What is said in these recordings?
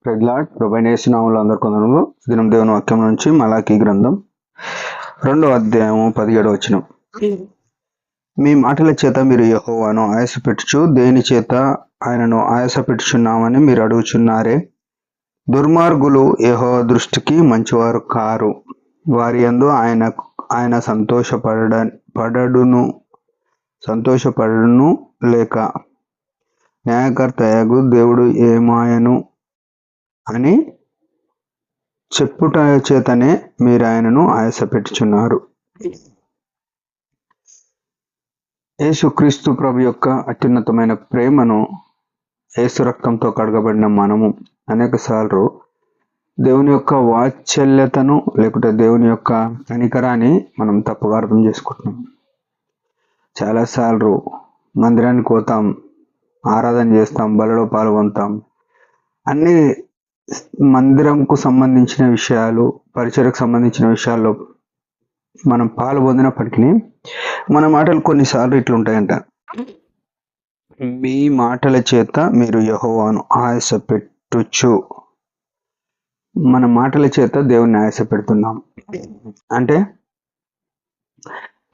ప్రెగ్లాడ్ ప్రభైనేసునాములు అందరు కొందరు దినం దేవుని వాక్యం నుంచి మలాకీ గ్రంథం 2వ అధ్యాయము 17వ వచనం. మీ మాటల చేత మీరు యెహోవాను ఆయాసపెట్టుచు దేని చేత ఆయనను ఆయాసపెట్టుచున్నామని మీరు అడుగుచున్నారే. దుర్మార్గులు యెహోవా దృష్టికి మంచివారు కారు, వారి యందు ఆయన సంతోషపడడును లేక. న్యాయకర్తయగు దేవుడు ఏమాయను అని చెప్పుట చేతనే మీరు ఆయనను ఆయాసపెట్టుచున్నారు. యేసుక్రీస్తు ప్రభు యొక్క అత్యున్నతమైన ప్రేమను యేసు రక్తంతో కడగబడిన మనము అనేకసార్లు దేవుని యొక్క వాత్సల్యతను లేకుంటే దేవుని యొక్క కనికరాన్ని మనం తప్పుగా అర్థం చేసుకుంటున్నాం. చాలాసార్లు మందిరానికి పోతాం, ఆరాధన చేస్తాం, బలిలో పాల్గొంటాం, అన్ని మందిరంకు సంబంధించిన విషయాలు, పరిచయకు సంబంధించిన విషయాల్లో మనం పాలు పొందినప్పటికీ మన మాటలు కొన్నిసార్లు ఇట్లుంటాయంట. మీ మాటల చేత మీరు యెహోవాను ఆయాసపెట్టుచు. మన మాటల చేత దేవుణ్ణి ఆయాసపెడుతున్నాం అంటే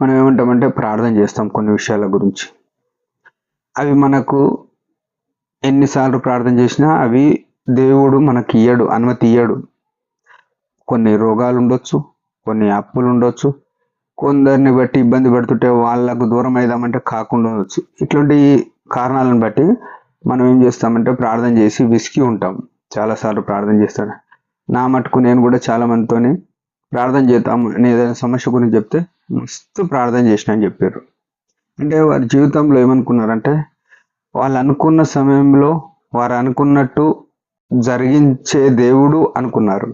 మనం ఏమంటామంటే ప్రార్థన చేస్తాం కొన్ని విషయాల గురించి. అవి మనకు ఎన్నిసార్లు ప్రార్థన చేసినా అవి దేవుడు మనకి ఇయ్యడు, అనుమతి ఇయ్యడు. కొన్ని రోగాలు ఉండొచ్చు, కొన్ని అప్పులు ఉండొచ్చు, కొందరిని బట్టి ఇబ్బంది పడుతుంటే వాళ్ళకు దూరం అయిదామంటే కాకుండా ఉండొచ్చు. ఇట్లాంటి కారణాలను బట్టి మనం ఏం చేస్తామంటే ప్రార్థన చేసి విసిగి ఉంటాం. చాలాసార్లు ప్రార్థన చేస్తాను. నా మటుకు నేను కూడా చాలా మందితోని ప్రార్థన చేద్దాం అని ఏదైనా సమస్య గురించి చెప్తే మస్తు ప్రార్థన చేసిన అని చెప్పారు. అంటే వారి జీవితంలో ఏమనుకున్నారంటే వాళ్ళు అనుకున్న సమయంలో వారు అనుకున్నట్టు జరిగించే దేవుడు అనుకున్నారు.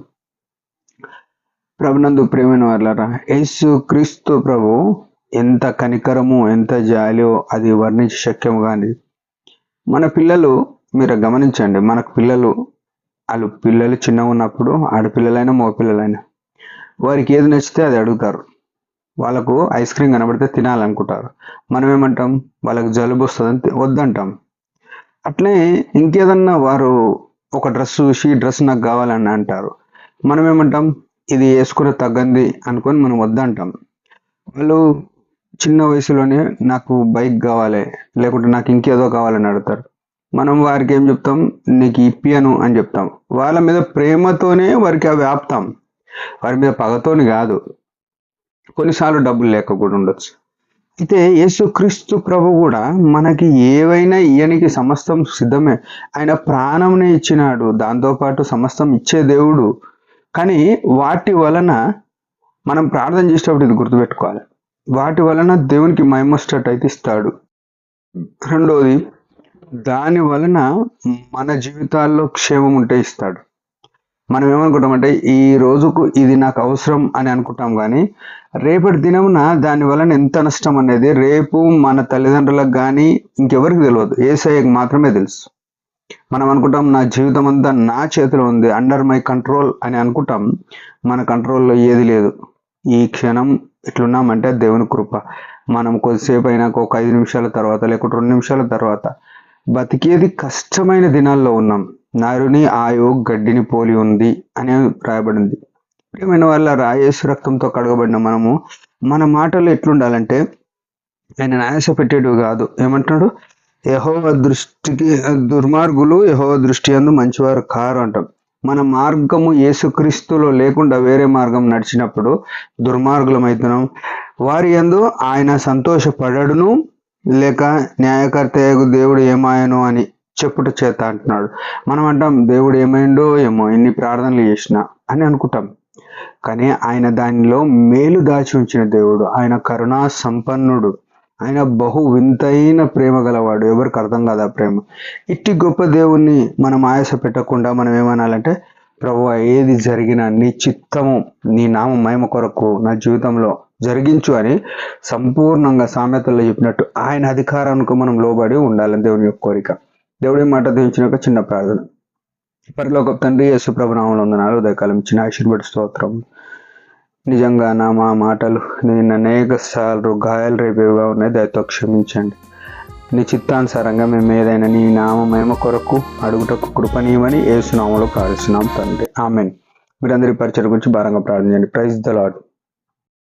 ప్రభునందు ప్రేమైన వాళ్ళరా, యేసు క్రీస్తు ప్రభు ఎంత కనికరము, ఎంత జాలియో అది వర్ణించే శక్యం కానీ. మన పిల్లలు మీరు గమనించండి, మనకు పిల్లలు చిన్నగా ఉన్నప్పుడు ఆడపిల్లలైనా మగపిల్లలైనా వారికి ఏది నచ్చితే అది అడుగుతారు. వాళ్ళకు ఐస్ క్రీమ్ కనబడితే తినాలనుకుంటారు. మనం ఏమంటాం, వాళ్ళకి జలుబు వస్తుందని వద్దంటాం. అట్లే ఇంకేదన్నా వారు ఒక డ్రెస్ చూసి డ్రెస్ నాకు కావాలని అంటారు. మనం ఏమంటాం, ఇది వేసుకునే తగ్గంది అనుకొని మనం వద్దంటాం. వాళ్ళు చిన్న వయసులోనే నాకు బైక్ కావాలి లేకుంటే నాకు ఇంకేదో కావాలని అడుగుతారు. మనం వారికి ఏం చెప్తాం, నీకు ఇప్పియను అని చెప్తాం. వాళ్ళ మీద ప్రేమతోనే వారికి అవి ఆపుతాం, వారి మీద పగతోని కాదు. కొన్నిసార్లు డబ్బులు లేక కూడా ఉండొచ్చు. అయితే యేసుక్రీస్తు ప్రభు కూడా మనకి ఏవైనా ఇయ్యనికి సమస్తం సిద్ధమే. ఆయన ప్రాణంని ఇచ్చినాడు, దాంతోపాటు సమస్తం ఇచ్చే దేవుడు. కానీ వాటి వలన మనం ప్రార్థన చేసేటప్పుడు ఇది గుర్తుపెట్టుకోవాలి, వాటి వలన దేవునికి మహిమొచ్చేటట్టు అయితే ఇస్తాడు. రెండోది, దాని వలన మన జీవితాల్లో క్షేమం ఉంటే ఇస్తాడు. మనం ఏమనుకుంటామంటే ఈ రోజుకు ఇది నాకు అవసరం అని అనుకుంటాం, కానీ రేపటి దినమున దాని వలన ఎంత నష్టం అనేది రేపు మన తల్లిదండ్రులకు కానీ ఇంకెవరికి తెలియదు, యేసయ్యకు మాత్రమే తెలుసు. మనం అనుకుంటాం నా జీవితం అంతా నా చేతిలో ఉంది, అండర్ మై కంట్రోల్ అని అనుకుంటాం. మన కంట్రోల్లో ఏది లేదు. ఈ క్షణం ఎట్లున్నామంటే దేవుని కృప. మనం కొద్దిసేపు అయినాక ఒక 5 నిమిషాల తర్వాత లేకుంటే 2 నిమిషాల తర్వాత బతికేది కష్టమైన దినాల్లో ఉన్నాం. నరుని ఆయు గడ్డిని పోలి ఉంది అని రాయబడింది. ప్రియమైన వాళ్ళ యేసు రక్తంతో కడగబడిన మనము మన మాటలు ఎట్లుండాలంటే ఆయన ఆయాస పెట్టేటివి కాదు. ఏమంటున్నాడు, యెహోవా దృష్టికి దుర్మార్గులు యెహోవా దృష్టి యందు మంచివారు కారు అంటాం. మన మార్గము యేసుక్రీస్తులో లేకుండా వేరే మార్గం నడిచినప్పుడు దుర్మార్గులం అవుతున్నాం. వారి యందు ఆయన సంతోషపడడును లేక. న్యాయకర్తయగు దేవుడు ఏమాయను అని చెప్పుట చేత అంటున్నాడు. మనం అంటాం దేవుడు ఏమైండో ఏమో, ఎన్ని ప్రార్థనలు చేసినా అని అనుకుంటాం. కానీ ఆయన దానిలో మేలు దాచి ఉంచిన దేవుడు. ఆయన కరుణా సంపన్నుడు, ఆయన బహు వింతైన ప్రేమ గలవాడు. ఎవరికి అర్థం కాదు ఆ ప్రేమ. ఇట్టి గొప్ప దేవుణ్ణి మనం ఆయాస పెట్టకుండా మనం ఏమనాలంటే, ప్రభువా ఏది జరిగినా నీ చిత్తము, నీ నామ మహిమ కొరకు నా జీవితంలో జరిగించు అని సంపూర్ణంగా సామెతల్లో చెప్పినట్టు ఆయన అధికారానికి మనం లోబడి ఉండాలని దేవుని యొక్క కోరిక. దేవుడి మాట దీవించిన ఒక చిన్న ప్రార్థన. పరలోక తండ్రి, యేసు ప్రభు నామములో వందనాలు. ఉదయకాలం ఇచ్చిన ఆశీర్వాద స్తోత్రం. నిజంగా మా మాటలు నేను అనేక సార్లు గాయాలు రేపేవిగా ఉన్నాయి, దయతో క్షమించండి. నీ చిత్తానుసారంగా మేము ఏదైనా నీ నామమహిమ కొరకు అడుగుటకు కృపనీయమని యేసు నామములో ప్రార్థిస్తున్నాం తండ్రి. ఆమేన్. మీరందరి పరిచయం గురించి భారంగా ప్రార్థించండి. Praise the lord.